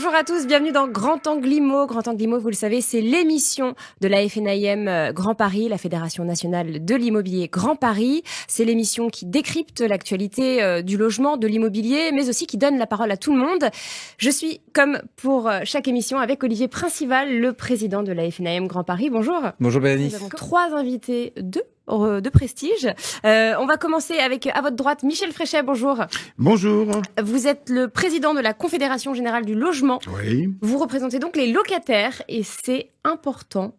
Bonjour à tous, bienvenue dans Grand Angle IMO. Grand Angle IMO, vous le savez, c'est l'émission de la FNIM Grand Paris, la Fédération Nationale de l'Immobilier Grand Paris. C'est l'émission qui décrypte l'actualité du logement, de l'immobilier, mais aussi qui donne la parole à tout le monde. Je suis, comme pour chaque émission, avec Olivier Principal, le président de la FNIM Grand Paris. Bonjour. Bonjour Bérénice. Nous avons 3 invités, de prestige. On va commencer avec, à votre droite, Michel Fréchet, bonjour. Bonjour. Vous êtes le président de la Confédération Générale du Logement. Oui. Vous représentez donc les locataires et c'est important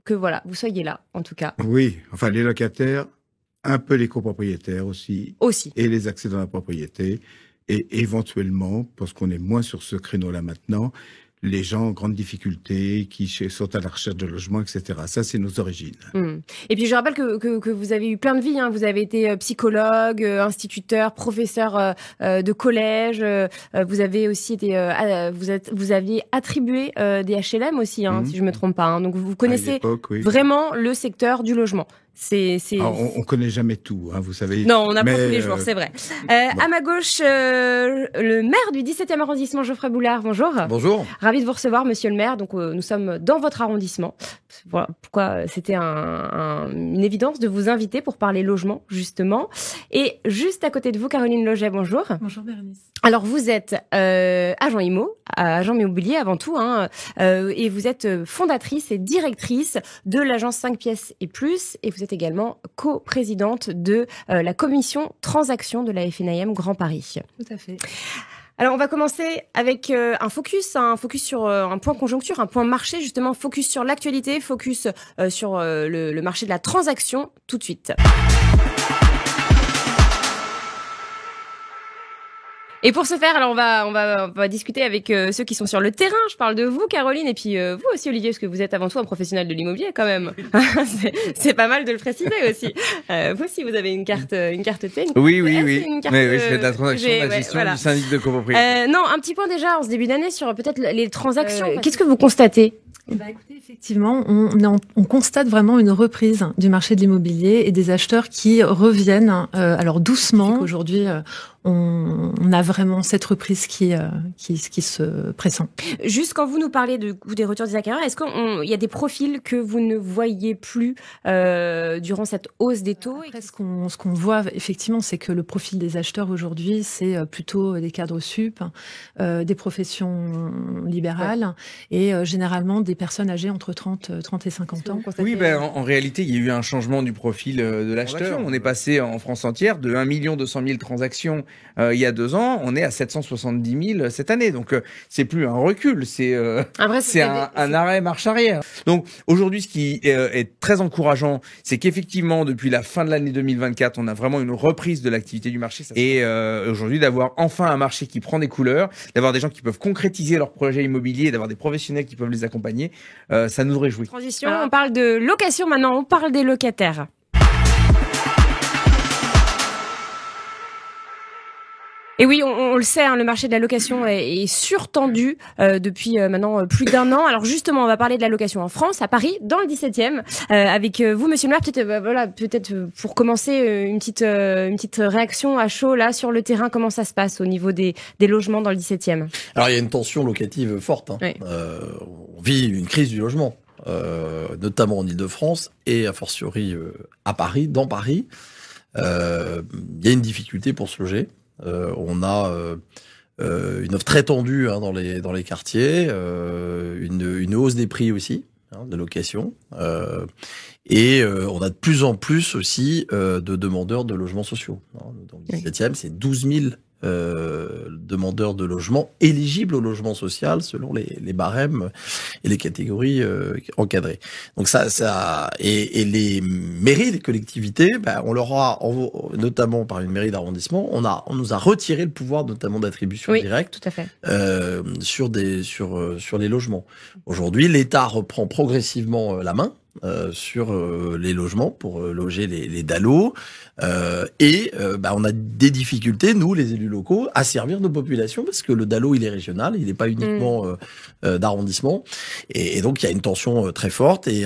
que voilà, vous soyez là, en tout cas. Oui, enfin les locataires, un peu les copropriétaires aussi. Aussi. Et les accédants à la propriété. Et éventuellement, parce qu'on est moins sur ce créneau-là maintenant, les gens en grande difficulté, qui sont à la recherche de logement, etc. Ça, c'est nos origines. Et puis, je rappelle que vous avez eu plein de vies. Hein. Vous avez été psychologue, instituteur, professeur de collège. Vous avez aussi été, vous aviez attribué des HLM aussi, hein, si je me trompe pas. Hein. Donc, vous connaissez vraiment le secteur du logement. Alors, on connaît jamais tout, hein, vous savez. Non, on apprend tous les jours, c'est vrai. Bon. À ma gauche, le maire du 17e arrondissement, Geoffrey Boulard, bonjour. Bonjour. Ravi de vous recevoir, monsieur le maire. Donc, nous sommes dans votre arrondissement. Voilà pourquoi c'était une évidence de vous inviter pour parler logement, justement. Et juste à côté de vous, Caroline Loget, bonjour. Bonjour Bérénice. Alors, vous êtes agent IMO, agent immobilier avant tout, hein, et vous êtes fondatrice et directrice de l'agence 5 pièces et plus, et vous êtes également coprésidente de la commission transaction de la FNIM Grand Paris. Tout à fait. Alors, on va commencer avec un focus sur un point conjoncture, un point marché, justement, focus sur l'actualité, focus sur le marché de la transaction, tout de suite. Et pour ce faire, alors on va discuter avec ceux qui sont sur le terrain. Je parle de vous, Caroline, et puis vous aussi, Olivier, parce que vous êtes avant tout un professionnel de l'immobilier, quand même. c'est pas mal de le préciser aussi. Vous aussi, vous avez une carte T. Oui. Une carte, je fais de la transaction, de la gestion du syndic de copropriété. Non, un petit point déjà en ce début d'année sur peut-être les transactions. Qu'est-ce que vous constatez ? Écoutez, effectivement, on constate vraiment une reprise du marché de l'immobilier et des acheteurs qui reviennent, alors doucement. Aujourd'hui, on a vraiment cette reprise qui se pressent. Juste quand vous nous parlez des retours des acquéreurs, est-ce qu'il y a des profils que vous ne voyez plus durant cette hausse des taux? Après, ce qu'on voit effectivement, c'est que le profil des acheteurs aujourd'hui, c'est plutôt des cadres sup, des professions libérales et généralement des personnes âgées entre 30 et 50 ans. Oui, en réalité, il y a eu un changement du profil de l'acheteur. On est passé en France entière de 1 200 000 transactions il y a 2 ans, on est à 770 000 cette année. Donc, c'est plus un recul, c'est un arrêt marche arrière. Donc, aujourd'hui, ce qui est très encourageant, c'est qu'effectivement, depuis la fin de l'année 2024, on a vraiment une reprise de l'activité du marché. Et aujourd'hui, d'avoir enfin un marché qui prend des couleurs, d'avoir des gens qui peuvent concrétiser leurs projets immobiliers, d'avoir des professionnels qui peuvent les accompagner, ça nous réjouit. Transition, on parle de location maintenant, on parle des locataires. Et oui, on le sait, hein, le marché de la location est surtendu depuis maintenant plus d'1 an. Alors justement, on va parler de la location en France, à Paris, dans le 17e, avec vous, monsieur le maire. Peut-être pour commencer une petite réaction à chaud là sur le terrain. Comment ça se passe au niveau des logements dans le 17e? Alors il y a une tension locative forte. Hein. Oui. On vit une crise du logement, notamment en Île-de-France et a fortiori à Paris, dans Paris. Il y a une difficulté pour se loger. On a une offre très tendue dans les quartiers, une hausse des prix aussi de location, et on a de plus en plus aussi de demandeurs de logements sociaux. Dans le 17e, c'est 12 000 demandeurs de logement éligibles au logement social selon les barèmes et les catégories encadrées. Donc et les mairies, les collectivités, on leur a, notamment par une mairie d'arrondissement, on nous a retiré le pouvoir notamment d'attribution directe, tout à fait. sur les logements. Aujourd'hui, l'État reprend progressivement la main sur les logements pour loger les DALO, et on a des difficultés, nous les élus locaux, à servir nos populations parce que le DALO il est régional, il n'est pas uniquement d'arrondissement, et donc il y a une tension très forte et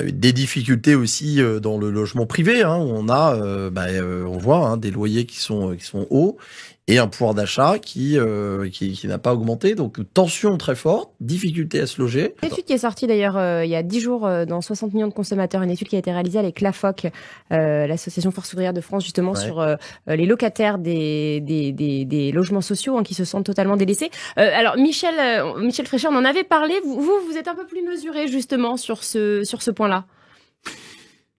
des difficultés aussi dans le logement privé, où on voit des loyers qui sont hauts et un pouvoir d'achat qui n'a pas augmenté. Donc, tension très forte, difficulté à se loger. Une étude qui est sortie d'ailleurs il y a 10 jours dans 60 millions de consommateurs, une étude qui a été réalisée avec l'AFOC, l'association Force ouvrière de France, justement sur les locataires des logements sociaux qui se sentent totalement délaissés. Alors Michel Fréchet, on en avait parlé, vous êtes un peu plus mesuré justement sur ce point-là.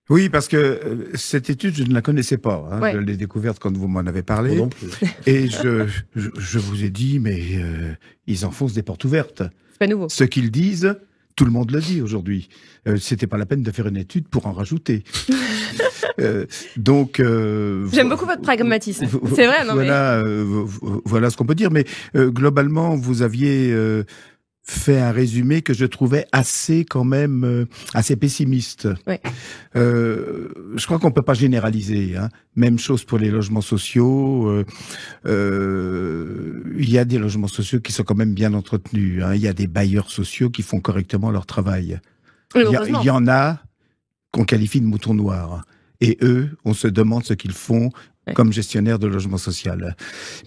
Oui, parce que cette étude, je ne la connaissais pas. Hein. Je l'ai découverte quand vous m'en avez parlé. Non plus. Et je vous ai dit, mais ils enfoncent des portes ouvertes. C'est pas nouveau. Ce qu'ils disent, tout le monde le dit aujourd'hui. C'était pas la peine de faire une étude pour en rajouter. Donc, j'aime beaucoup votre pragmatisme. C'est vrai, non voilà ce qu'on peut dire. Mais globalement, vous aviez fait un résumé que je trouvais assez pessimiste. Ouais. Je crois qu'on peut pas généraliser. Hein. Même chose pour les logements sociaux. Il y a des logements sociaux qui sont quand même bien entretenus. Hein. Il y a des bailleurs sociaux qui font correctement leur travail. Il y en a qu'on qualifie de moutons noirs. Et eux, on se demande ce qu'ils font comme gestionnaire de logement social.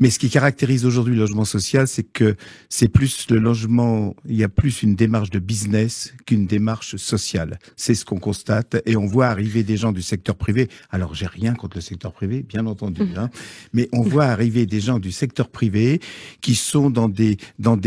Mais ce qui caractérise aujourd'hui le logement social, c'est que c'est plus le logement, il y a plus une démarche de business qu'une démarche sociale. C'est ce qu'on constate et on voit arriver des gens du secteur privé. Alors, j'ai rien contre le secteur privé, bien entendu, hein, mais on voit arriver des gens du secteur privé qui sont dans des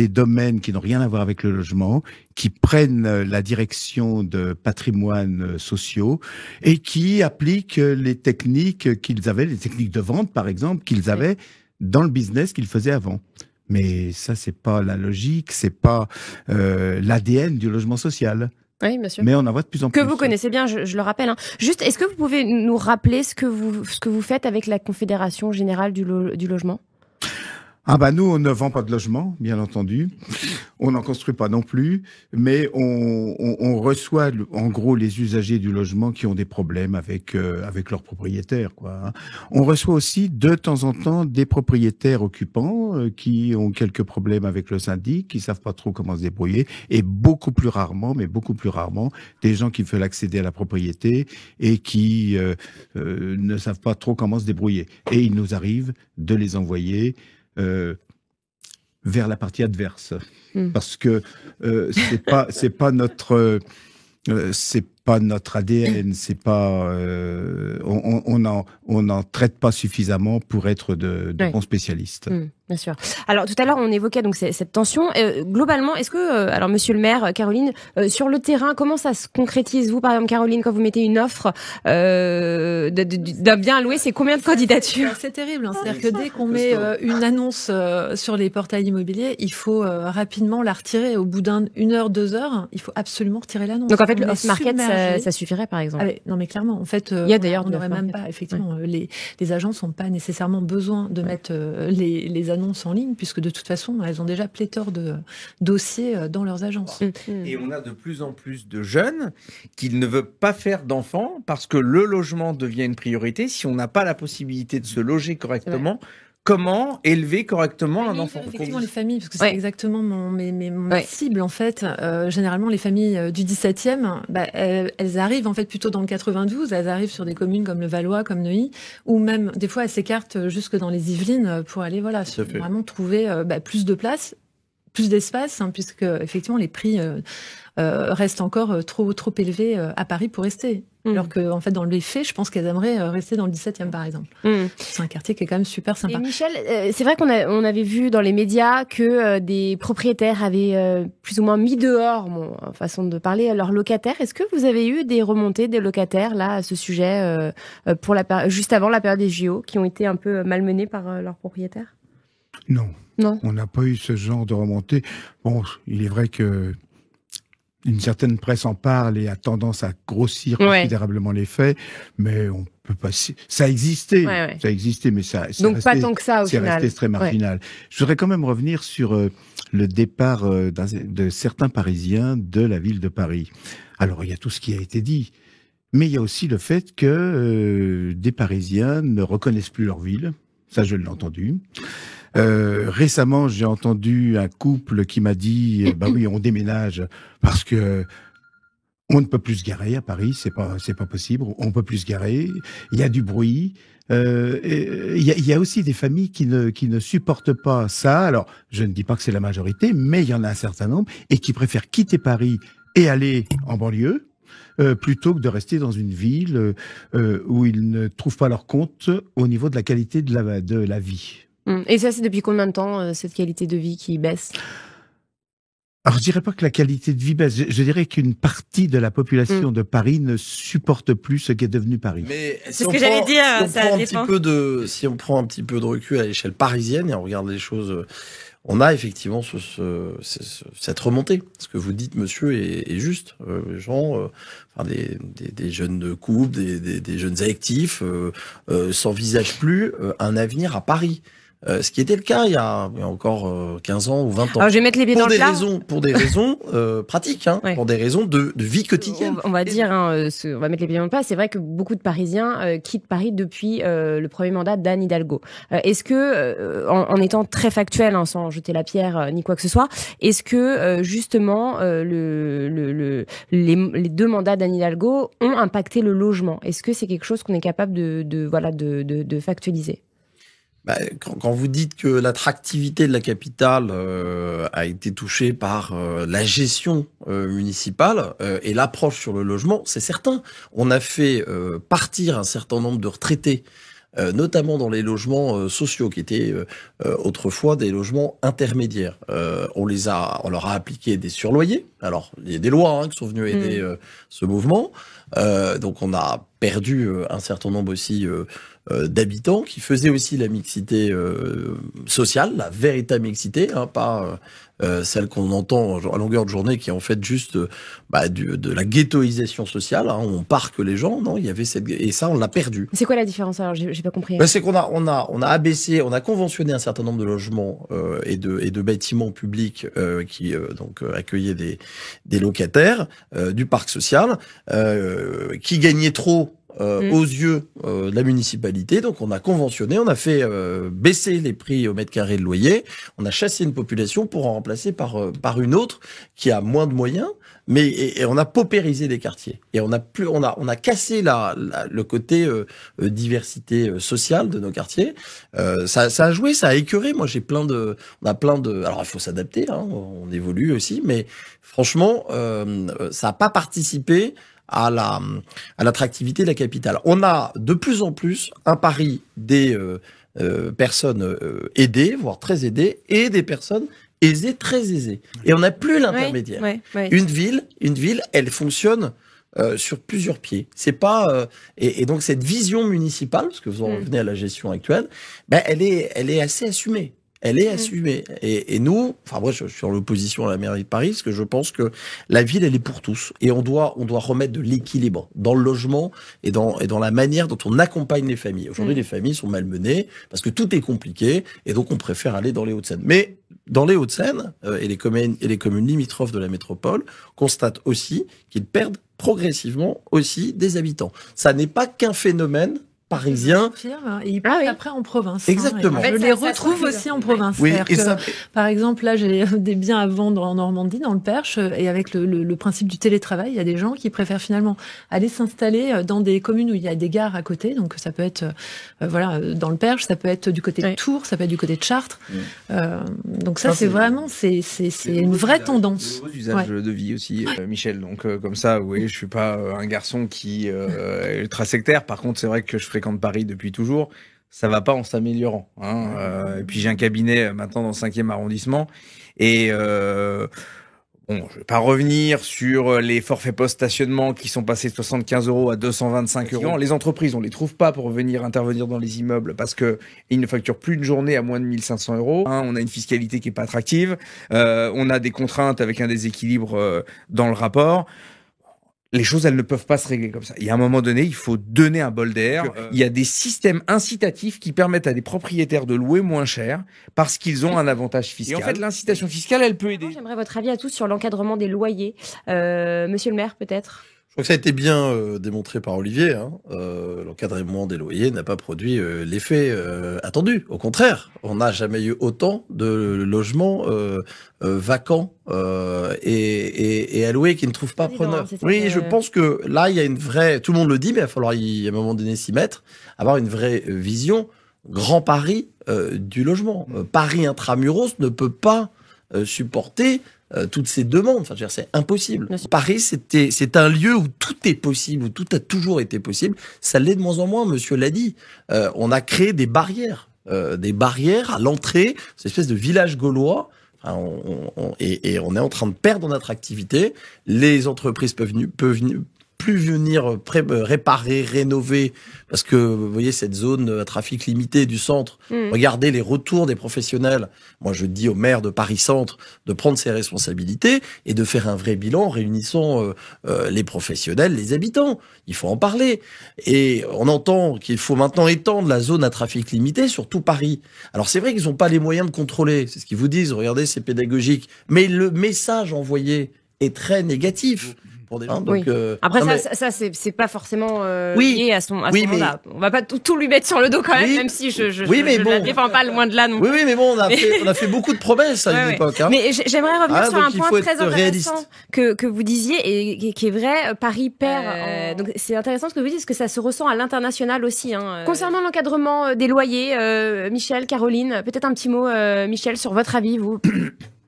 domaines qui n'ont rien à voir avec le logement, qui prennent la direction de patrimoines sociaux et qui appliquent les techniques qu'ils avaient, les techniques de vente, par exemple, qu'ils avaient dans le business qu'ils faisaient avant. Mais ça, c'est pas la logique, c'est pas l'ADN du logement social. Oui, bien sûr. Mais on en voit de plus en plus. Que vous connaissez bien, je le rappelle. Hein. Juste, est-ce que vous pouvez nous rappeler ce que vous faites avec la Confédération Générale du Logement ? Ah bah nous, on ne vend pas de logement, bien entendu. On n'en construit pas non plus, mais on reçoit en gros les usagers du logement qui ont des problèmes avec leurs propriétaires, quoi. On reçoit aussi de temps en temps des propriétaires occupants qui ont quelques problèmes avec le syndic, qui savent pas trop comment se débrouiller, et beaucoup plus rarement, des gens qui veulent accéder à la propriété et qui ne savent pas trop comment se débrouiller. Et il nous arrive de les envoyer vers la partie adverse, parce que c'est pas notre ADN, c'est pas on n'en traite pas suffisamment pour être de bons spécialistes. Bien sûr. Alors tout à l'heure on évoquait donc cette tension. Globalement, est-ce que alors Monsieur le Maire, Caroline, sur le terrain, comment ça se concrétise vous par exemple, Caroline, quand vous mettez une offre d'un bien à louer, c'est combien de candidatures? C'est terrible. Hein. C'est-à-dire que dès qu'on met une annonce sur les portails immobiliers, il faut rapidement la retirer. Au bout d'une heure, 2 heures, il faut absolument retirer l'annonce. Donc en fait, le off-market, ça suffirait par exemple. Ah, non mais clairement, en fait, il y a d'ailleurs on n'aurait même pas. Effectivement, les agences n'ont pas nécessairement besoin de mettre les annonces en ligne, puisque de toute façon, elles ont déjà pléthore de dossiers dans leurs agences. Et on a de plus en plus de jeunes qui ne veulent pas faire d'enfants parce que le logement devient une priorité. Si on n'a pas la possibilité de se loger correctement, comment élever correctement un enfant? Effectivement, les familles, parce que c'est exactement ma cible, en fait. Généralement, les familles du 17e, elles arrivent, en fait, plutôt dans le 92. Elles arrivent sur des communes comme le Valois, comme Neuilly, ou même, des fois, elles s'écartent jusque dans les Yvelines pour aller, vraiment trouver plus de place, plus d'espace, puisque, effectivement, les prix restent encore trop élevés à Paris pour rester. Alors que, en fait, dans les faits, je pense qu'elles aimeraient rester dans le 17e, par exemple. C'est un quartier qui est quand même super sympa. Et Michel, c'est vrai qu'on avait vu dans les médias que des propriétaires avaient plus ou moins mis dehors, façon de parler, leurs locataires. Est-ce que vous avez eu des remontées des locataires, là, à ce sujet, juste avant la période des JO, qui ont été un peu malmenés par leurs propriétaires? Non. On n'a pas eu ce genre de remontée. Bon, il est vrai que une certaine presse en parle et a tendance à grossir considérablement les faits, mais on peut pas. Ça existait, ça existait, mais ça. Donc resté, pas tant que ça au final. C'est resté très marginal. Je voudrais quand même revenir sur le départ de certains Parisiens de la ville de Paris. Alors il y a tout ce qui a été dit, mais il y a aussi le fait que des Parisiens ne reconnaissent plus leur ville. Ça, je l'ai entendu. Récemment, j'ai entendu un couple qui m'a dit, oui, on déménage parce que On ne peut plus se garer à Paris, c'est pas possible. On peut plus se garer. Il y a du bruit. Il y a aussi des familles qui ne supportent pas ça. Alors, je ne dis pas que c'est la majorité, mais il y en a un certain nombre et qui préfèrent quitter Paris et aller en banlieue plutôt que de rester dans une ville où ils ne trouvent pas leur compte au niveau de la qualité de la vie. Et ça, c'est depuis combien de temps cette qualité de vie qui baisse ? Alors, je dirais pas que la qualité de vie baisse. Je dirais qu'une partie de la population de Paris ne supporte plus ce qui est devenu Paris. Mais c'est ce que j'allais dire. Si on prend un petit peu de recul à l'échelle parisienne et on regarde les choses, on a effectivement cette remontée. Ce que vous dites, monsieur, est juste. Les gens, des jeunes couples, des jeunes actifs, s'envisagent plus un avenir à Paris. Ce qui était le cas il y a encore 15 ans ou 20 ans. Alors, je vais mettre les pieds dans le plat. Pour des raisons pratiques, pour des raisons de vie quotidienne. On va dire, on va mettre les pieds dans le plat. C'est vrai que beaucoup de Parisiens quittent Paris depuis le premier mandat d'Anne Hidalgo. Est-ce que, en étant très factuel, sans jeter la pierre ni quoi que ce soit, est-ce que justement les deux mandats d'Anne Hidalgo ont impacté le logement ? Est-ce que c'est quelque chose qu'on est capable de factualiser ? Quand vous dites que l'attractivité de la capitale a été touchée par la gestion municipale et l'approche sur le logement, c'est certain. On a fait partir un certain nombre de retraités, notamment dans les logements sociaux, qui étaient autrefois des logements intermédiaires. On leur a appliqué des surloyers. Alors, il y a des lois qui sont venues aider ce mouvement. Donc, on a perdu un certain nombre aussi d'habitants qui faisaient aussi la mixité sociale, la véritable mixité, pas celle qu'on entend à longueur de journée, qui est en fait juste de la ghettoisation sociale. On parque les gens, non, il y avait et ça on l'a perdu. C'est quoi la différence alors ? J'ai pas compris. C'est qu'on a abaissé, on a conventionné un certain nombre de logements et de bâtiments publics qui donc accueillaient des locataires du parc social qui gagnaient trop aux yeux de la municipalité. Donc on a conventionné, on a fait baisser les prix au mètre carré de loyer, on a chassé une population pour en remplacer par une autre qui a moins de moyens, mais et on a paupérisé les quartiers. Et on a cassé le côté diversité sociale de nos quartiers. Ça a joué, ça a écœuré. Moi alors il faut s'adapter, on évolue aussi, mais franchement ça n'a pas participé à l'attractivité de la capitale. On a de plus en plus un Paris des personnes aidées, voire très aidées, et des personnes aisées, très aisées. Et on n'a plus l'intermédiaire. Une ville, elle fonctionne sur plusieurs pieds. C'est pas et donc cette vision municipale, parce que vous en revenez à la gestion actuelle, elle est assez assumée. Elle est assumée. Et nous, moi, je suis sur l'opposition à la mairie de Paris, parce que je pense que la ville, elle est pour tous. Et on doit remettre de l'équilibre dans le logement et dans la manière dont on accompagne les familles. Aujourd'hui, les familles sont malmenées parce que tout est compliqué, et donc on préfère aller dans les Hauts-de-Seine. Mais dans les Hauts-de-Seine et les communes limitrophes de la métropole constatent aussi qu'ils perdent progressivement aussi des habitants. Ça n'est pas qu'un phénomène parisien. Et ils partent après en province. Exactement. Je les retrouve aussi en province. Oui, par exemple, là, j'ai des biens à vendre en Normandie, dans le Perche, et avec le principe du télétravail, il y a des gens qui préfèrent finalement aller s'installer dans des communes où il y a des gares à côté. Donc ça peut être dans le Perche, ça peut être du côté de Tours, ça peut être du côté de Chartres. Donc ça, c'est vraiment c'est une vraie tendance. C'est usage de vie aussi, Michel. Donc comme ça, oui, je suis pas un garçon qui est ultra sectaire. Par contre, c'est vrai que je fréquente Paris depuis toujours, ça va pas en s'améliorant. Et puis j'ai un cabinet maintenant dans le 5e arrondissement. Et je vais pas revenir sur les forfaits post-stationnement qui sont passés de 75 € à 225 €. Les entreprises, on les trouve pas pour venir intervenir dans les immeubles parce que ils ne facturent plus une journée à moins de 1 500 €. On a une fiscalité qui est pas attractive. On a des contraintes avec un déséquilibre dans le rapport. Les choses, elles ne peuvent pas se régler comme ça. Il y a un moment donné, il faut donner un bol d'air. Il y a des systèmes incitatifs qui permettent à des propriétaires de louer moins cher parce qu'ils ont un avantage fiscal. Et en fait, l'incitation fiscale, elle peut aider. J'aimerais votre avis à tous sur l'encadrement des loyers. Monsieur le maire, peut-être ? Je crois que ça a été bien démontré par Olivier. Hein. L'encadrement des loyers n'a pas produit l'effet attendu. Au contraire, on n'a jamais eu autant de logements vacants et alloués qui ne trouvent pas preneur. Oui, je pense que là, il y a une vraie... Tout le monde le dit, mais il va falloir, à un moment donné, s'y mettre, avoir une vraie vision. Grand Paris du logement. Paris intramuros ne peut pas supporter toutes ces demandes. Enfin, je veux dire, c'est impossible. Paris, c'est un lieu où tout est possible, où tout a toujours été possible. Ça l'est de moins en moins, monsieur l'a dit. On a créé des barrières à l'entrée, cette espèce de village gaulois. Enfin, et on est en train de perdre en attractivité. Les entreprises peuvent plus venir réparer, rénover, parce que vous voyez cette zone à trafic limité du centre. Regardez les retours des professionnels. Moi, je dis au maire de Paris Centre de prendre ses responsabilités et de faire un vrai bilan en réunissant les professionnels, les habitants. Il faut en parler. Et on entend qu'il faut maintenant étendre la zone à trafic limité sur tout Paris. Alors c'est vrai qu'ils n'ont pas les moyens de contrôler. C'est ce qu'ils vous disent. Regardez, c'est pédagogique. Mais le message envoyé est très négatif. Donc, oui. Après, ça c'est pas forcément lié à son mandat. On va pas tout lui mettre sur le dos quand même si je la défends pas loin de là non plus. Oui, mais bon, on a fait beaucoup de promesses à une époque. Hein. Mais j'aimerais revenir sur un point très intéressant que vous disiez et qui est vrai. Paris perd. Donc c'est intéressant ce que vous dites, parce que ça se ressent à l'international aussi. Hein. Concernant l'encadrement des loyers, Michel, Caroline, peut-être un petit mot, Michel, sur votre avis, vous.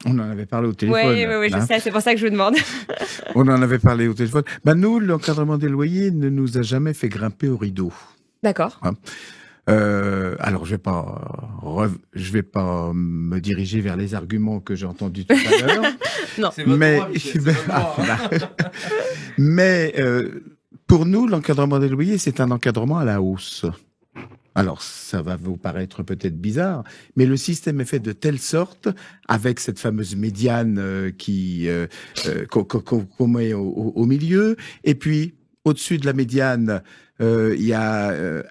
On en avait parlé au téléphone. Oui, je sais, c'est pour ça que je vous demande. On en avait parlé au téléphone. Nous, l'encadrement des loyers ne nous a jamais fait grimper au rideau. D'accord. Hein. Alors, je vais pas me diriger vers les arguments que j'ai entendus tout à l'heure. Non. Mais pour nous, l'encadrement des loyers, c'est un encadrement à la hausse. Alors, ça va vous paraître peut-être bizarre, mais le système est fait de telle sorte, avec cette fameuse médiane qu'on met au milieu, et puis au-dessus de la médiane, il y a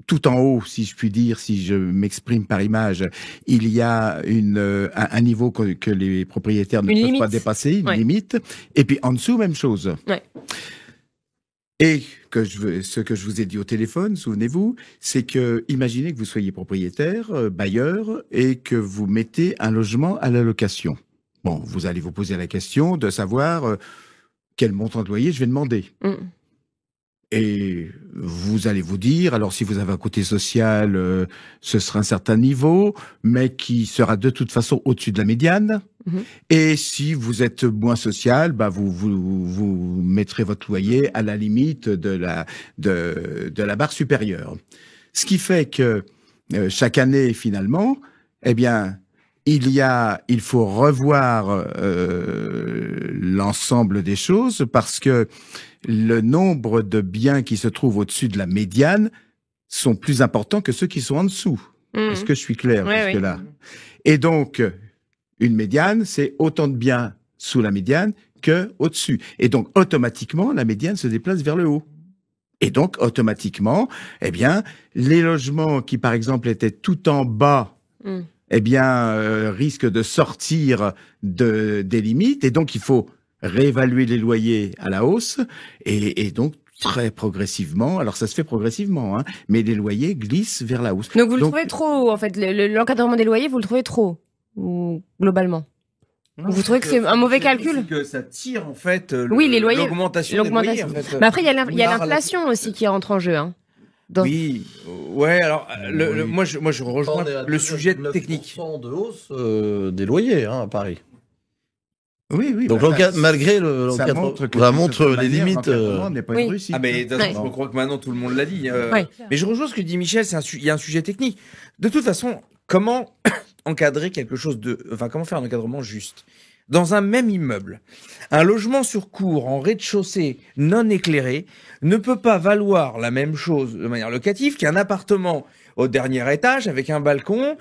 tout en haut, si je puis dire, si je m'exprime par image, il y a un niveau que les propriétaires ne peuvent pas dépasser, une limite, et puis en dessous, même chose. Ouais. Et ce que je vous ai dit au téléphone, souvenez-vous, c'est que imaginez que vous soyez propriétaire, bailleur, et que vous mettez un logement à la location. Bon, vous allez vous poser la question de savoir quel montant de loyer je vais demander. Et vous allez vous dire, alors si vous avez un côté social, ce sera un certain niveau, mais qui sera de toute façon au-dessus de la médiane. Et si vous êtes moins social, vous mettrez votre loyer à la limite de la barre supérieure. Ce qui fait que chaque année, finalement, eh bien, il faut revoir l'ensemble des choses, parce que le nombre de biens qui se trouvent au-dessus de la médiane sont plus importants que ceux qui sont en dessous. Est-ce que je suis clair jusque-là? Et donc, une médiane, c'est autant de biens sous la médiane que au-dessus. Et donc, automatiquement, la médiane se déplace vers le haut. Et donc, automatiquement, eh bien, les logements qui, par exemple, étaient tout en bas, eh bien, risquent de sortir des limites. Et donc, il faut réévaluer les loyers à la hausse. Et donc, très progressivement, alors ça se fait progressivement, hein, mais les loyers glissent vers la hausse. Donc, vous le trouvez trop, en fait, l'encadrement des loyers, vous le trouvez trop, ou globalement? Vous trouvez que c'est un mauvais calcul? Que ça tire en fait les loyers, l'augmentation des loyers. En fait. Mais après, il y a l'inflation aussi qui rentre en jeu. Hein. Donc... Oui, ouais. Alors, moi, je rejoins le sujet technique. 9% de hausse des loyers à Paris. Oui. Donc malgré ça montre les limites. N'est pas une réussite. Ah mais je crois que maintenant tout le monde l'a dit. Mais je rejoins ce que dit Michel. Il y a un sujet technique. De toute façon, comment encadrer quelque chose comment faire un encadrement juste? Dans un même immeuble, un logement sur cour en rez-de-chaussée non éclairé ne peut pas valoir la même chose de manière locative qu'un appartement au dernier étage avec un balcon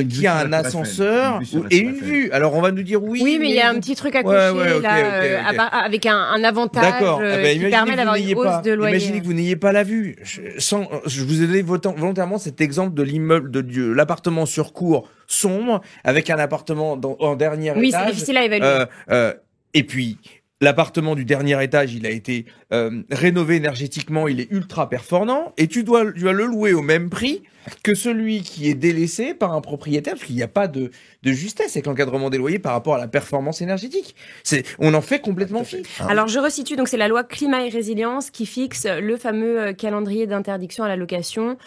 qui a un ascenseur et une vue. Alors on va nous dire oui. Oui, mais il y a un petit truc à cocher avec un avantage qui permet d'avoir une hausse de loyer. Imaginez que vous n'ayez pas la vue. Je vous ai donné volontairement cet exemple de l'immeuble de l'appartement sur cour sombre avec un appartement en dernier étage. Oui, c'est difficile à évaluer. Et puis l'appartement du dernier étage, il a été rénové énergétiquement, il est ultra performant, et tu dois le louer au même prix que celui qui est délaissé par un propriétaire, parce qu'il n'y a pas de justesse avec l'encadrement des loyers par rapport à la performance énergétique. On en fait complètement fi. Alors je resitue, donc c'est la loi climat et résilience qui fixe le fameux calendrier d'interdiction à la location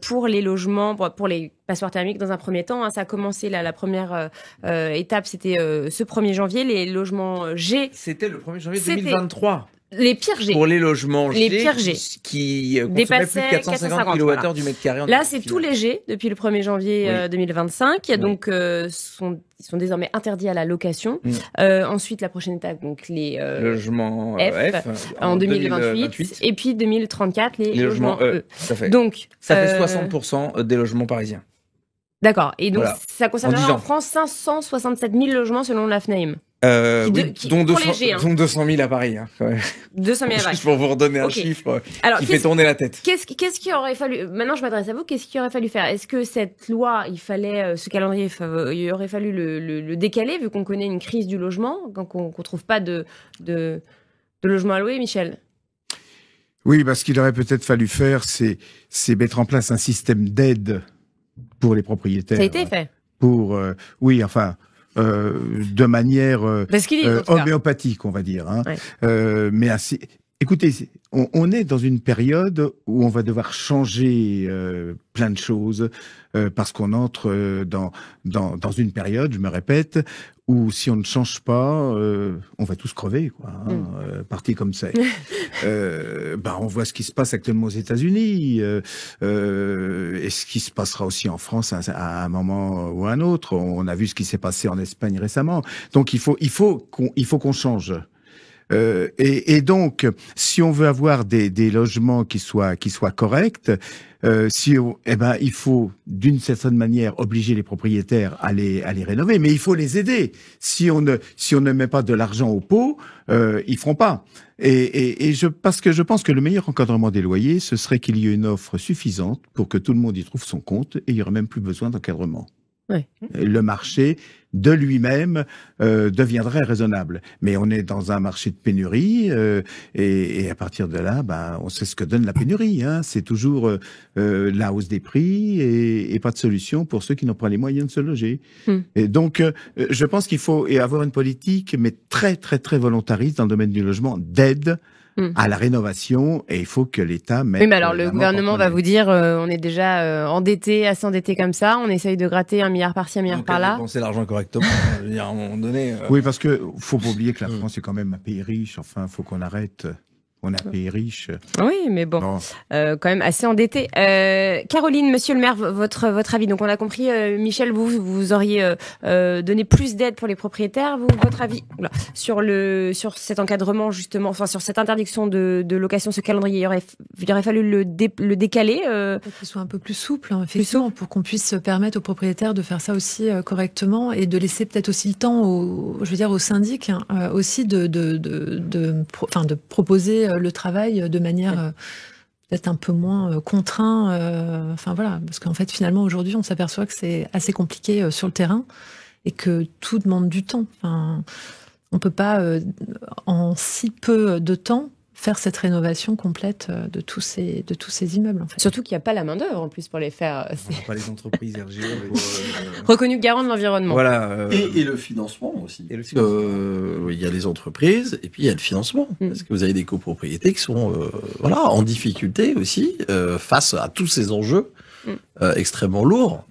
pour les logements, pour les passoires thermiques dans un premier temps. Ça a commencé la première étape, c'était ce 1er janvier, les logements G. C'était le 1er janvier 2023. Les pires G. Pour les logements G, G qui consommaient plus de 450 kWh du mètre carré. Là, c'est tous les G depuis le 1er janvier 2025. Donc, ils sont désormais interdits à la location. Ensuite, la prochaine étape, donc les logements F en 2028. Et puis 2034, les logements E. Ça fait. Donc, ça fait 60% des logements parisiens. D'accord. Et donc, ça concernera en France 567 000 logements selon la FNAIM. Dont 200 000 à Paris. Hein, 200 000 à Paris. Juste pour vous redonner un chiffre qui fait tourner la tête. Qu'est-ce qu'il aurait fallu, maintenant je m'adresse à vous, qu'est-ce qu'il aurait fallu faire? Est-ce que cette loi, il fallait, ce calendrier, il aurait fallu le décaler, vu qu'on connaît une crise du logement, qu'on trouve pas de logement à louer, Michel? Oui, parce qu'il aurait peut-être fallu faire, c'est mettre en place un système d'aide pour les propriétaires. Ça a été fait. Oui, enfin... de manière homéopathique, on va dire. Hein. Ouais. Mais assez... Écoutez, on est dans une période où on va devoir changer plein de choses parce qu'on entre dans une période, je me répète, où si on ne change pas, on va tous crever, quoi. Hein, parti comme c'est. On voit ce qui se passe actuellement aux États-Unis et ce qui se passera aussi en France à un moment ou à un autre. On a vu ce qui s'est passé en Espagne récemment. Donc il faut qu'on change. Et donc, si on veut avoir des logements qui soient corrects, il faut d'une certaine manière obliger les propriétaires à les rénover, mais il faut les aider. Si on ne met pas de l'argent au pot, ils feront pas. Parce que je pense que le meilleur encadrement des loyers, ce serait qu'il y ait une offre suffisante pour que tout le monde y trouve son compte et il y aurait même plus besoin d'encadrement. Ouais. Le marché de lui-même deviendrait raisonnable. Mais on est dans un marché de pénurie et à partir de là, on sait ce que donne la pénurie. Hein. C'est toujours la hausse des prix et pas de solution pour ceux qui n'ont pas les moyens de se loger. Et donc, je pense qu'il faut avoir une politique, mais très, très, très volontariste dans le domaine du logement, d'aide à la rénovation, et il faut que l'État mette... Oui, mais alors le gouvernement va vous dire, on est déjà endetté, assez endetté comme ça, on essaye de gratter 1 milliard par-ci, 1 milliard par-là. Dépenser l'argent correctement, je veux dire, à un moment donné... Oui, parce que faut pas oublier que la France est quand même un pays riche, enfin, faut qu'on arrête... On a un pays riche. Oui, mais bon, quand même assez endetté. Caroline, monsieur le maire, votre avis. Donc, on a compris, Michel, vous auriez donné plus d'aide pour les propriétaires. Votre avis sur cet encadrement, justement, enfin, sur cette interdiction de location, ce calendrier, il aurait fallu le décaler. Qu'il soit un peu plus souple, hein, effectivement, pour qu'on puisse permettre aux propriétaires de faire ça aussi correctement et de laisser peut-être aussi le temps aux syndics, hein, aussi de proposer le travail de manière peut-être un peu moins contraint. Parce qu'en fait, finalement, aujourd'hui, on s'aperçoit que c'est assez compliqué sur le terrain et que tout demande du temps. Enfin, on peut pas, en si peu de temps, faire cette rénovation complète de tous ces immeubles. En fait. Surtout qu'il n'y a pas la main-d'œuvre en plus pour les faire. Pas les entreprises RGE. Reconnues garants de l'environnement. Voilà. Et le financement aussi. Il y a les entreprises et puis il y a le financement. Parce que vous avez des copropriétés qui sont en difficulté aussi face à tous ces enjeux extrêmement lourds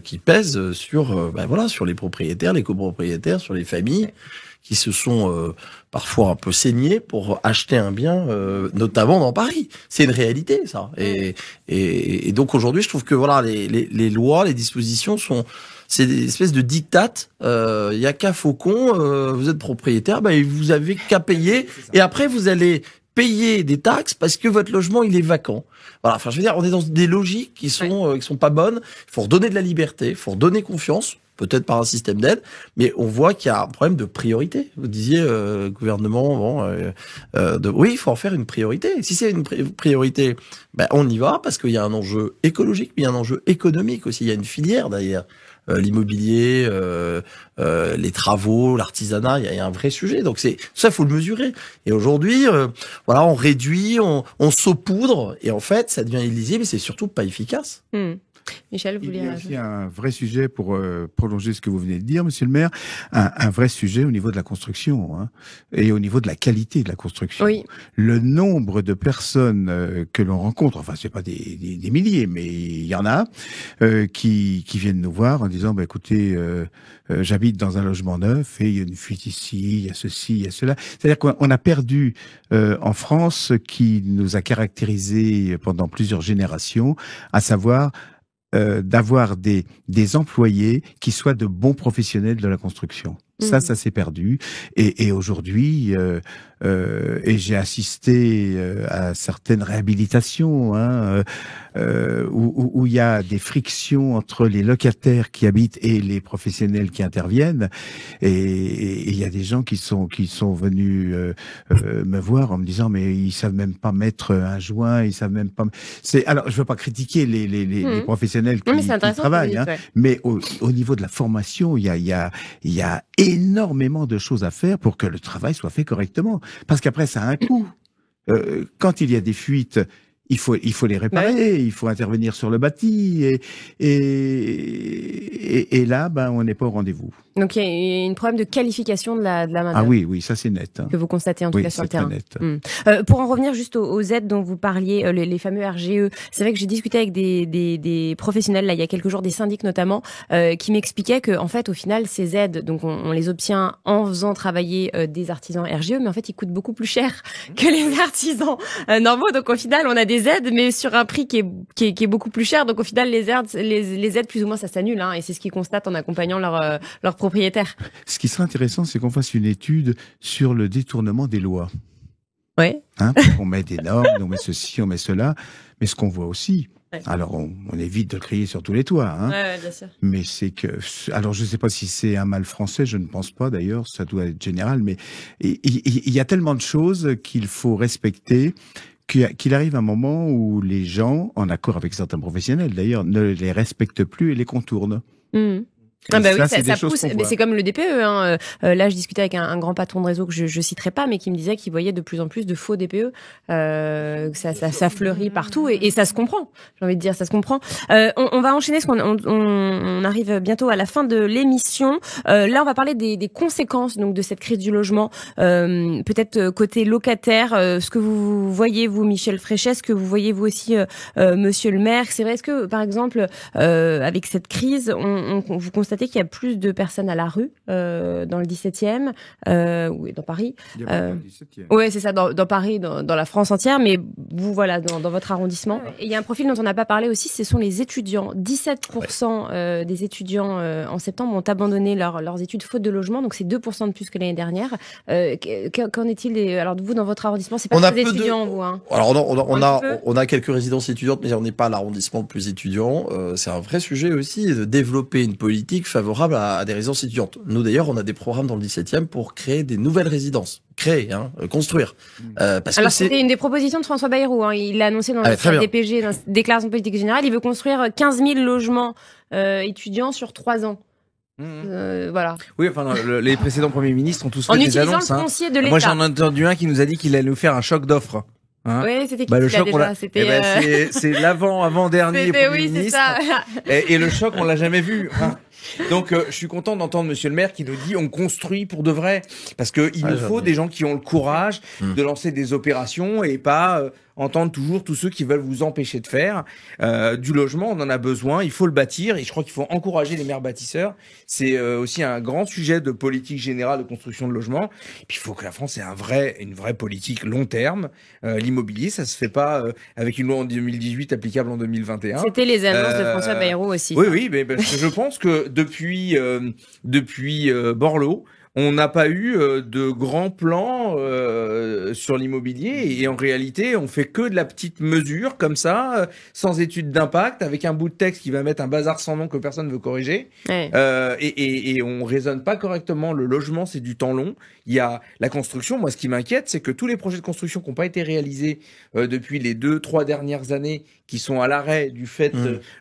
qui pèsent sur les propriétaires, les copropriétaires, sur les familles qui se sont parfois un peu saignés pour acheter un bien, notamment dans Paris. C'est une réalité, ça. Et donc aujourd'hui, je trouve que les lois, les dispositions c'est des espèces de dictates. Il y a qu'à Faucon, vous êtes propriétaire, vous avez qu'à payer, et après vous allez payer des taxes parce que votre logement il est vacant. Voilà. Enfin, je veux dire, on est dans des logiques qui sont pas bonnes. Il faut redonner de la liberté, il faut redonner confiance. Peut-être par un système d'aide, mais on voit qu'il y a un problème de priorité. Vous disiez, gouvernement, oui, il faut en faire une priorité. Si c'est une priorité, on y va parce qu'il y a un enjeu écologique, mais il y a un enjeu économique aussi. Il y a une filière derrière. l'immobilier, les travaux, l'artisanat, il y a un vrai sujet. Donc ça, faut le mesurer. Et aujourd'hui, voilà, on réduit, on saupoudre, et en fait, ça devient illisible, et c'est surtout pas efficace. Michel, vous voulez... Il y a aussi un vrai sujet, pour prolonger ce que vous venez de dire, monsieur le maire, un vrai sujet au niveau de la construction, hein, et au niveau de la qualité de la construction. Oui. Le nombre de personnes que l'on rencontre, enfin c'est pas des milliers, mais il y en a, qui viennent nous voir en disant, bah, écoutez, j'habite dans un logement neuf et il y a une fuite ici, il y a ceci, il y a cela. C'est-à-dire qu'on a perdu en France ce qui nous a caractérisé pendant plusieurs générations, à savoir d'avoir des employés qui soient de bons professionnels de la construction. Ça s'est perdu. Et aujourd'hui, et j'ai assisté à certaines réhabilitations, hein, où il y a des frictions entre les locataires qui habitent et les professionnels qui interviennent. Et il y a des gens qui sont venus me voir en me disant, mais ils savent même pas mettre un joint, ils savent même pas. Alors, je veux pas critiquer les professionnels qui travaillent, hein, mais au niveau de la formation, il y a énormément de choses à faire pour que le travail soit fait correctement. Parce qu'après, ça a un coût. Quand il y a des fuites, il faut les réparer, il faut intervenir sur le bâti, et là, ben, on n'est pas au rendez-vous. Donc il y a un problème de qualification de la main-d'œuvre. Ah oui, ça c'est net. Hein. Que vous constatez en tout cas sur le terrain. Net. Pour en revenir juste aux aides dont vous parliez, les fameux RGE, c'est vrai que j'ai discuté avec des professionnels là il y a quelques jours, des syndics notamment, qui m'expliquaient que en fait au final ces aides, donc on les obtient en faisant travailler des artisans RGE, mais en fait ils coûtent beaucoup plus cher que les artisans normaux. Donc au final on a des aides, mais sur un prix qui est beaucoup plus cher. Donc au final les aides plus ou moins ça s'annule, hein, et c'est ce qu'ils constatent en accompagnant leurs propriétaires. Ce qui serait intéressant, c'est qu'on fasse une étude sur le détournement des lois. Ouais. Hein, on met des normes, on met ceci, on met cela, mais ce qu'on voit aussi, alors on évite de le crier sur tous les toits, hein, bien sûr. Mais c'est que, alors je ne sais pas si c'est un mal français, je ne pense pas d'ailleurs, ça doit être général, mais il y a tellement de choses qu'il faut respecter, qu'il arrive un moment où les gens, en accord avec certains professionnels d'ailleurs, ne les respectent plus et les contournent. Ah bah oui, ça pousse. Mais c'est comme le DPE. Hein. Là, je discutais avec un grand patron de réseau que je citerai pas, mais qui me disait qu'il voyait de plus en plus de faux DPE. Que ça fleurit partout, et ça se comprend. J'ai envie de dire, ça se comprend. On va enchaîner, parce qu'on arrive bientôt à la fin de l'émission. Là, on va parler des conséquences donc de cette crise du logement. Peut-être côté locataire, ce que vous voyez vous, Michel Fréchet, ce que vous voyez vous aussi, Monsieur le maire. C'est vrai, est-ce que par exemple, avec cette crise, vous constatez qu'il y a plus de personnes à la rue dans le 17e ou dans Paris. Il y a le 17e. Oui, c'est ça, dans Paris, dans la France entière, mais vous, voilà, dans votre arrondissement. Et il y a un profil dont on n'a pas parlé aussi, ce sont les étudiants. 17% des étudiants en septembre ont abandonné leurs études faute de logement, donc c'est 2% de plus que l'année dernière. Qu'en est-il alors vous, dans votre arrondissement, c'est pas très étudiant, vous, hein? Alors on a quelques résidences étudiantes, mais on n'est pas l'arrondissement le plus étudiant. C'est un vrai sujet aussi de développer une politique favorable à des résidences étudiantes. Nous d'ailleurs, on a des programmes dans le 17e pour créer des nouvelles résidences. Construire. Parce alors que c'était une des propositions de François Bayrou. Hein. Il l'a annoncé dans la DPG, dans la déclaration de politique générale. Il veut construire 15 000 logements étudiants sur 3 ans. Voilà. Oui, enfin, les précédents premiers ministres ont tous fait des annonces. En utilisant le foncier de l'État. Moi, j'en ai entendu un qui nous a dit qu'il allait nous faire un choc d'offres. Hein, oui, c'était qui le choc, déjà c'était c'est l'avant-dernier Premier ministre. Et le choc, on l'a jamais vu. Hein. Donc, je suis content d'entendre Monsieur le maire qui nous dit on construit pour de vrai. Parce qu'il nous faut des gens qui ont le courage de lancer des opérations et pas entendre toujours tous ceux qui veulent vous empêcher de faire. Du logement, on en a besoin, il faut le bâtir et je crois qu'il faut encourager les maires bâtisseurs. C'est aussi un grand sujet de politique générale de construction de logements. Et puis il faut que la France ait une vraie politique long terme. L'immobilier, ça se fait pas avec une loi en 2018 applicable en 2021. C'était les annonces de François Bayrou aussi. Oui, mais parce que je pense que depuis Borloo, on n'a pas eu de grands plans sur l'immobilier et en réalité, on fait que de la petite mesure comme ça, sans étude d'impact, avec un bout de texte qui va mettre un bazar sans nom que personne ne veut corriger. Ouais. Et on raisonne pas correctement. Le logement, c'est du temps long. Il y a la construction. Moi, ce qui m'inquiète, c'est que tous les projets de construction qui n'ont pas été réalisés depuis les 2-3 dernières années, qui sont à l'arrêt du fait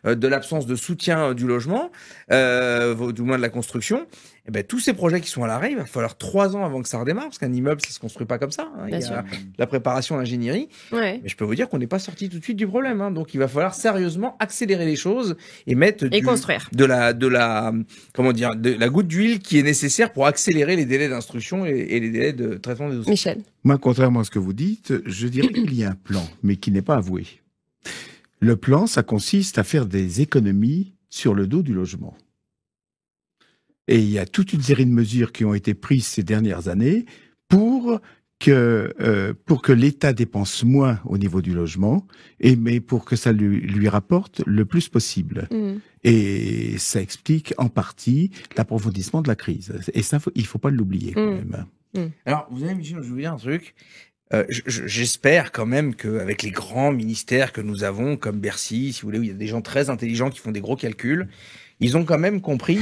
de l'absence de soutien du logement, du moins de la construction, eh ben, tous ces projets qui sont à l'arrêt, il va falloir 3 ans avant que ça redémarre, parce qu'un immeuble, ça se construit pas comme ça. Hein. Il y a la préparation, l'ingénierie. Ouais. Mais je peux vous dire qu'on n'est pas sorti tout de suite du problème. Hein. Donc, il va falloir sérieusement accélérer les choses et mettre construire de la goutte d'huile qui est nécessaire pour accélérer les délais d'instruction et les délais de traitement des dossiers. Michel. Moi, contrairement à ce que vous dites, je dirais qu'il y a un plan, mais qui n'est pas avoué. Le plan, ça consiste à faire des économies sur le dos du logement. Et il y a toute une série de mesures qui ont été prises ces dernières années pour que l'État dépense moins au niveau du logement, mais pour que ça lui rapporte le plus possible. Et ça explique en partie l'approfondissement de la crise. Et ça, il faut pas l'oublier quand même. Alors, vous savez, Michel, je vais vous dire un truc. J'espère quand même qu'avec les grands ministères que nous avons, comme Bercy, si vous voulez, où il y a des gens très intelligents qui font des gros calculs, ils ont quand même compris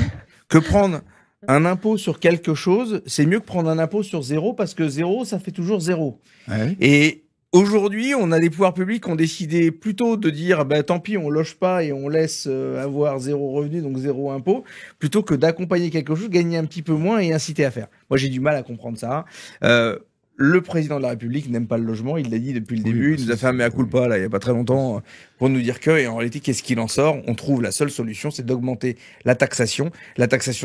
que prendre un impôt sur quelque chose, c'est mieux que prendre un impôt sur zéro, parce que zéro, ça fait toujours zéro. Ouais. Et aujourd'hui, on a des pouvoirs publics qui ont décidé plutôt de dire bah, tant pis, on loge pas et on laisse avoir zéro revenu, donc zéro impôt, plutôt que d'accompagner quelque chose, gagner un petit peu moins et inciter à faire. Moi, j'ai du mal à comprendre ça. Le président de la République n'aime pas le logement, il l'a dit depuis le début, il nous a fait un mea culpa là, il n'y a pas très longtemps pour nous dire que, et en réalité, qu'est-ce qu'il en sort? On trouve la seule solution, c'est d'augmenter la taxation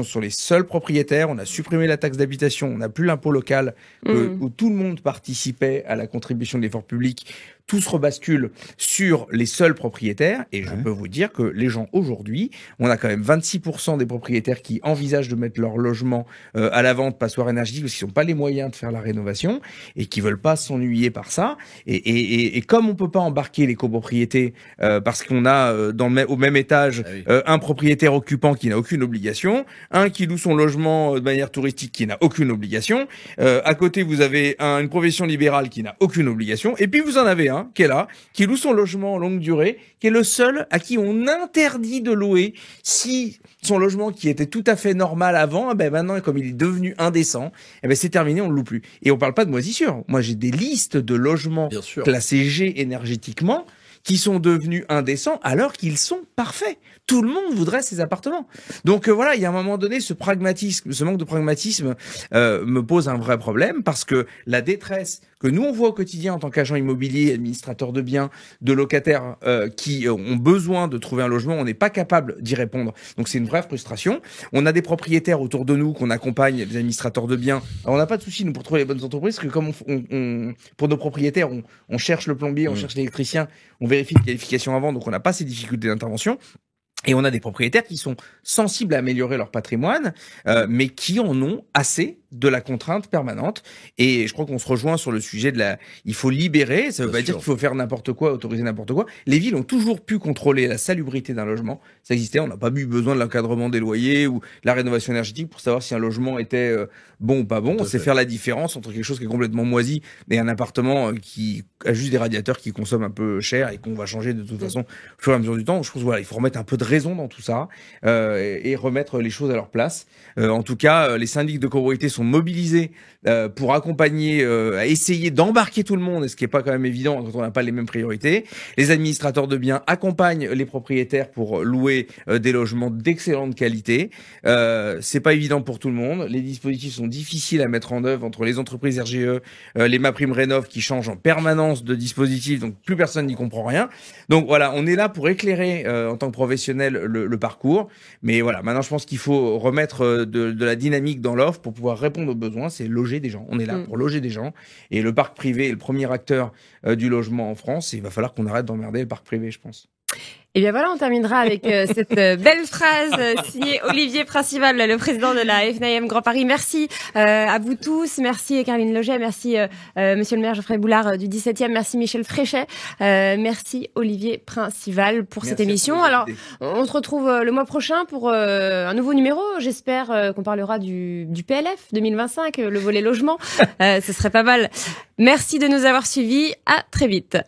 sur les seuls propriétaires. On a supprimé la taxe d'habitation, on n'a plus l'impôt local où tout le monde participait à la contribution de l'effort public. Tout se rebascule sur les seuls propriétaires, et je peux vous dire que les gens aujourd'hui, on a quand même 26% des propriétaires qui envisagent de mettre leur logement à la vente, passoire énergétique, parce qu'ils n'ont pas les moyens de faire la rénovation et qui veulent pas s'ennuyer par ça. Et comme on peut pas embarquer les copropriétés parce qu'on a au même étage un propriétaire occupant qui n'a aucune obligation, un qui loue son logement de manière touristique qui n'a aucune obligation, à côté vous avez une profession libérale qui n'a aucune obligation, et puis vous en avez un qui est là, qui loue son logement en longue durée, qui est le seul à qui on interdit de louer si son logement qui était tout à fait normal avant, ben maintenant, comme il est devenu indécent, ben c'est terminé, on le loue plus. Et on parle pas de moisissure. Moi, j'ai des listes de logements classés G énergétiquement qui sont devenus indécents alors qu'ils sont parfaits. Tout le monde voudrait ces appartements. Donc voilà, il y a un moment donné, ce manque de pragmatisme me pose un vrai problème, parce que la détresse que nous on voit au quotidien en tant qu'agents immobiliers, administrateurs de biens, de locataires qui ont besoin de trouver un logement, on n'est pas capable d'y répondre. Donc c'est une vraie frustration. On a des propriétaires autour de nous qu'on accompagne, les administrateurs de biens. Alors, on n'a pas de souci nous pour trouver les bonnes entreprises, parce que comme pour nos propriétaires, on cherche le plombier, on cherche l'électricien, on vérifie les qualifications avant, donc on n'a pas ces difficultés d'intervention. Et on a des propriétaires qui sont sensibles à améliorer leur patrimoine, mais qui en ont assez de la contrainte permanente. Et je crois qu'on se rejoint sur le sujet il faut libérer, ça veut pas dire qu'il faut faire n'importe quoi, autoriser n'importe quoi. Les villes ont toujours pu contrôler la salubrité d'un logement. Ça existait, on n'a pas eu besoin de l'encadrement des loyers ou la rénovation énergétique pour savoir si un logement était bon ou pas bon. On sait faire la différence entre quelque chose qui est complètement moisi et un appartement qui a juste des radiateurs qui consomment un peu cher et qu'on va changer de toute façon au fur et à mesure du temps. Donc, je pense voilà, il faut remettre un peu de raison dans tout ça et remettre les choses à leur place. En tout cas, les syndics de copropriété sont mobilisés pour accompagner, à essayer d'embarquer tout le monde, ce qui est pas quand même évident quand on n'a pas les mêmes priorités. Les administrateurs de biens accompagnent les propriétaires pour louer des logements d'excellente qualité. C'est pas évident pour tout le monde. Les dispositifs sont difficiles à mettre en œuvre entre les entreprises RGE, les MaPrimeRénov qui changent en permanence de dispositifs, donc plus personne n'y comprend rien. Donc voilà, on est là pour éclairer en tant que professionnel le parcours. Mais voilà, maintenant je pense qu'il faut remettre de la dynamique dans l'offre pour pouvoir répondre aux besoins. C'est loger des gens. On est là pour loger des gens. Et le parc privé est le premier acteur du logement en France. Et il va falloir qu'on arrête d'emmerder le parc privé, je pense. Et bien voilà, on terminera avec cette belle phrase signée Olivier Principal, le président de la FNAIM Grand Paris. Merci à vous tous. Merci Caroline Loget. Merci monsieur le maire Geoffrey Boulard du 17e. Merci Michel Fréchet. Merci Olivier Principal pour cette émission. Alors, on se retrouve le mois prochain pour un nouveau numéro. J'espère qu'on parlera du PLF 2025, le volet logement. Ce serait pas mal. Merci de nous avoir suivis. À très vite.